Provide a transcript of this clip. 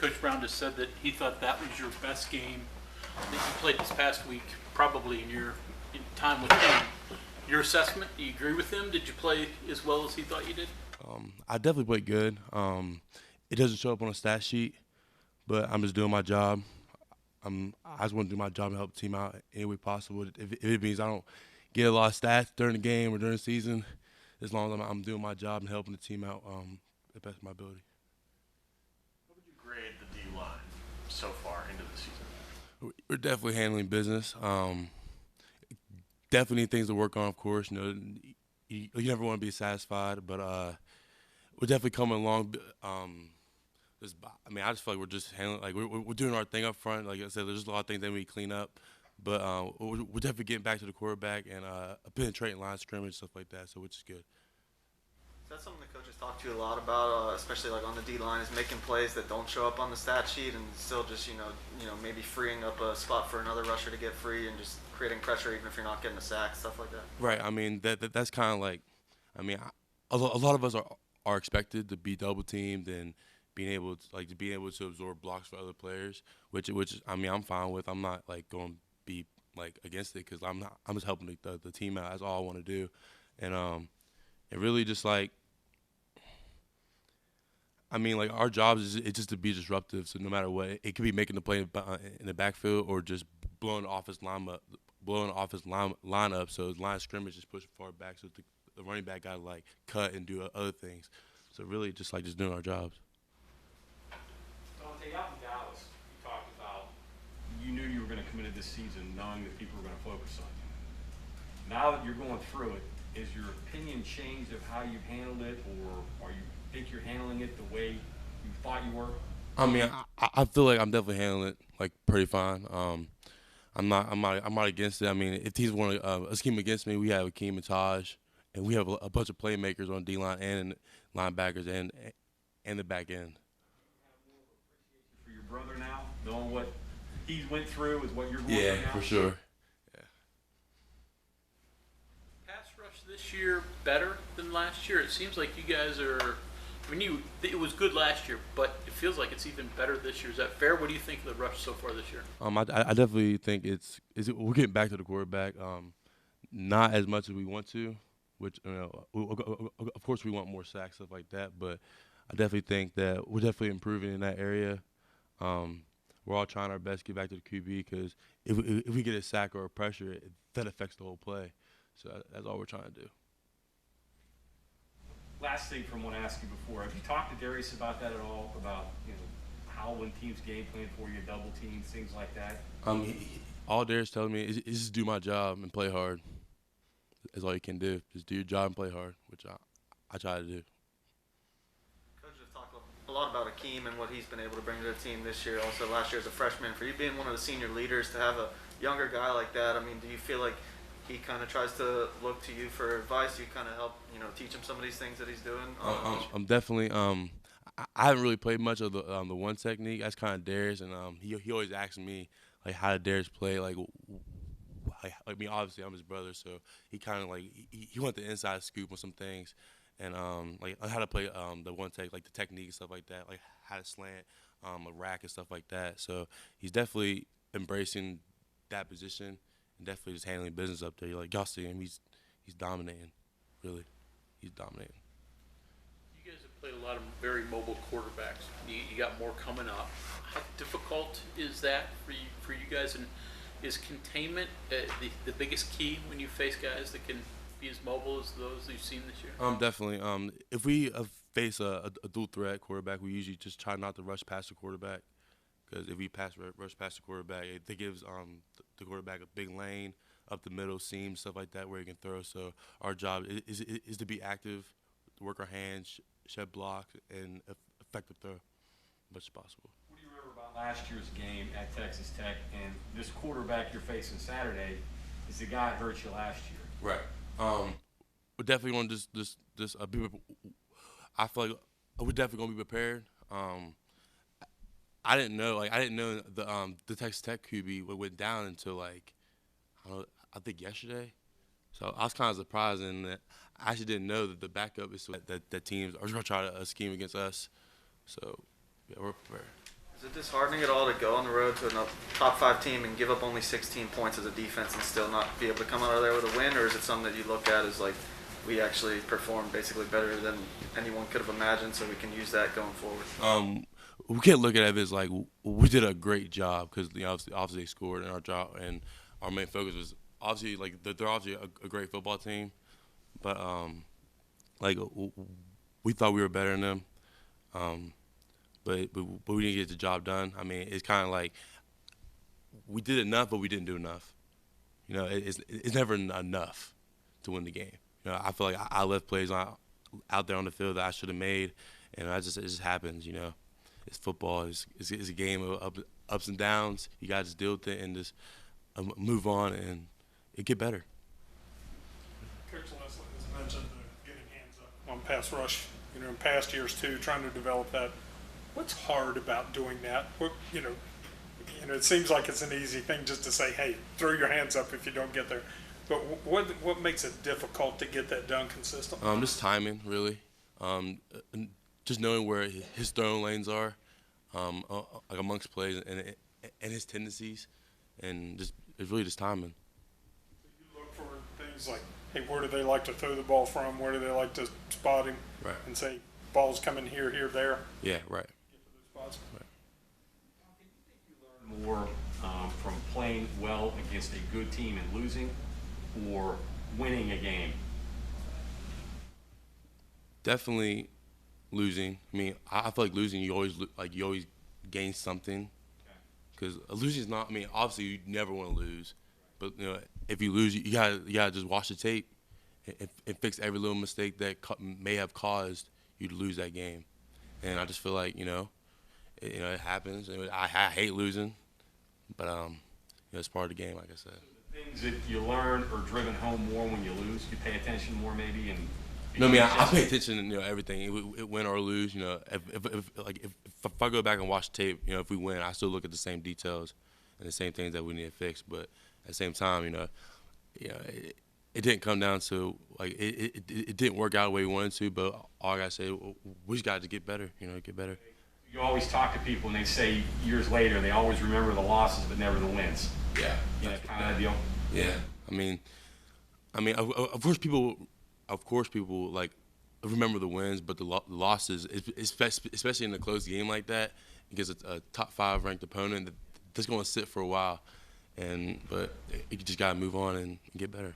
Coach Brown just said that he thought that was your best game that you played this past week, probably in time with him. Your assessment, do you agree with him? Did you play as well as he thought you did? I definitely played good. It doesn't show up on a stat sheet, but I'm just doing my job. I just want to do my job and help the team out any way possible. If it means I don't get a lot of stats during the game or during the season, as long as I'm doing my job and helping the team out the best of my ability. How would you grade the D-line so far into the season? We're definitely handling business. Definitely need things to work on, of course. You never want to be satisfied, but we're definitely coming along. I just feel like we're just handling, like we're doing our thing up front. Like I said, there's a lot of things that we clean up, but we're definitely getting back to the quarterback and penetrating line scrimmage, stuff like that. So which is good. Is that something the coaches talk to you a lot about, especially like on the D line, is making plays that don't show up on the stat sheet and still just maybe freeing up a spot for another rusher to get free and just creating pressure even if you're not getting a sack, stuff like that. Right. I mean that's kind of like, a lot of us are expected to be double teamed and being able to absorb blocks for other players, which I'm fine with. I'm not like going to be like against it because I'm just helping the team out. That's all I want to do, and it really just like. Like our job is just to be disruptive. So no matter what, it could be making the play in the backfield or just blowing off his lineup. So his line of scrimmage is pushing far back, so the running back got to like cut and do other things. So really, just doing our jobs. Dante, out in Dallas, you talked about you knew you were going to come into this season knowing that people were going to focus on you. Now that you're going through it, is your opinion changed of how you've handled it, or you think you're handling it the way you thought you were? I feel like I'm definitely handling it like pretty fine. I'm not against it. If teams want a scheme against me, we have Akeem and Taj, and we have a bunch of playmakers on D line and linebackers and the back end. For your brother now, knowing what he went through is what you're going Yeah, through now? for sure. Pass rush this year better than last year? It seems like you guys are. It was good last year, but it feels like it's even better this year. Is that fair? What do you think of the rush so far this year? I definitely think we're getting back to the quarterback. Not as much as we want to, which of course we want more sacks, stuff like that. But I definitely think that we're definitely improving in that area. We're all trying our best to get back to the QB because if we get a sack or a pressure, that affects the whole play. So that's all we're trying to do. Last thing from what I asked you before, have you talked to Darius about that at all? About how when teams game plan for you, double teams, things like that? All Darius telling me is just do my job and play hard. That's all you can do. Just do your job and play hard, which I try to do. Coaches have talked a lot about Akeem and what he's been able to bring to the team this year. Also, last year as a freshman, for you being one of the senior leaders, to have a younger guy like that, do you feel like he kind of tries to look to you for advice? You kind of help, teach him some of these things that he's doing? I'm definitely. I haven't really played much of the one technique. That's kind of Darius, and he always asks me like how did Darius play. Obviously I'm his brother, so he kind of like he went the inside scoop on some things, and like how to play the one tech, like the technique and stuff like that, like how to slant a rack and stuff like that. So he's definitely embracing that position and definitely just handling business up there. Y'all see him, he's dominating, really, he's dominating. You guys have played a lot of very mobile quarterbacks. You got more coming up. How difficult is that for you guys? And is containment the biggest key when you face guys that can be as mobile as those you've seen this year? Definitely. If we face a dual threat quarterback, we usually just try not to rush past the quarterback. Because if we rush past the quarterback, it gives the quarterback a big lane up the middle, seam, stuff like that, where he can throw. So our job is to be active, to work our hands, shed blocks, and effective throw as much as possible. What do you remember about last year's game at Texas Tech, and this quarterback you're facing Saturday is the guy that hurt you last year? Right. We're definitely going to just be. I feel like we're definitely going to be prepared. I didn't know the Texas Tech QB went down until I think yesterday. So I was kind of surprised in that I actually didn't know that the backup is that teams are going to try to scheme against us. So yeah, we're prepared. Is Is it disheartening at all to go on the road to a top 5 team and give up only 16 points as a defense and still not be able to come out of there with a win, or is it something that you look at as like we actually performed basically better than anyone could have imagined, so we can use that going forward? We can't look at it as like we did a great job because obviously they scored in our job, and our main focus was obviously like they're obviously a great football team, but like we thought we were better than them, but we didn't get the job done. I mean, it's kind of like we did enough, but we didn't do enough. You know, it's never enough to win the game. You know, I feel like I left plays out there on the field that I should have made, and it just happens. You know, it's football. It's a game of ups and downs. You got to just deal with it and just move on, and it get better. Coach Leslie has mentioned getting hands up on pass rush. You know, in past years too, trying to develop that. What's hard about doing that? You know, it seems like it's an easy thing just to say, "Hey, throw your hands up if you don't get there." But what makes it difficult to get that done consistently? Just timing, really. And just knowing where his throwing lanes are, like amongst plays and his tendencies, and just it's really just timing. So you look for things like, hey, where do they like to throw the ball from? Where do they like to spot him? Right. And say, ball's coming here, there. Yeah, right. Get to those spots. Right. Do you think you learn more from playing well against a good team and losing, or winning a game? Definitely losing. I mean, I feel like losing, you always gain something. Because losing is not. I mean, obviously you never want to lose, but you know, if you lose, you gotta just watch the tape and fix every little mistake that may have caused you to lose that game. And I just feel like it happens. I hate losing, but it's part of the game, like I said. Things that you learn are driven home more when you lose. You pay attention more, maybe, and. No, I mean, I pay attention to everything. It win or lose, if I go back and watch the tape, if we win, I still look at the same details and the same things that we need to fix. But at the same time, it didn't come down to like it didn't work out the way we wanted to. But all I gotta say, we just got to get better. Get better. You always talk to people and they say years later they always remember the losses but never the wins. Yeah, Kind of deal. Yeah, I mean, of course people like remember the wins, but the losses, especially in a close game like that, against a top 5 ranked opponent that's going to sit for a while, but you just got to move on and get better.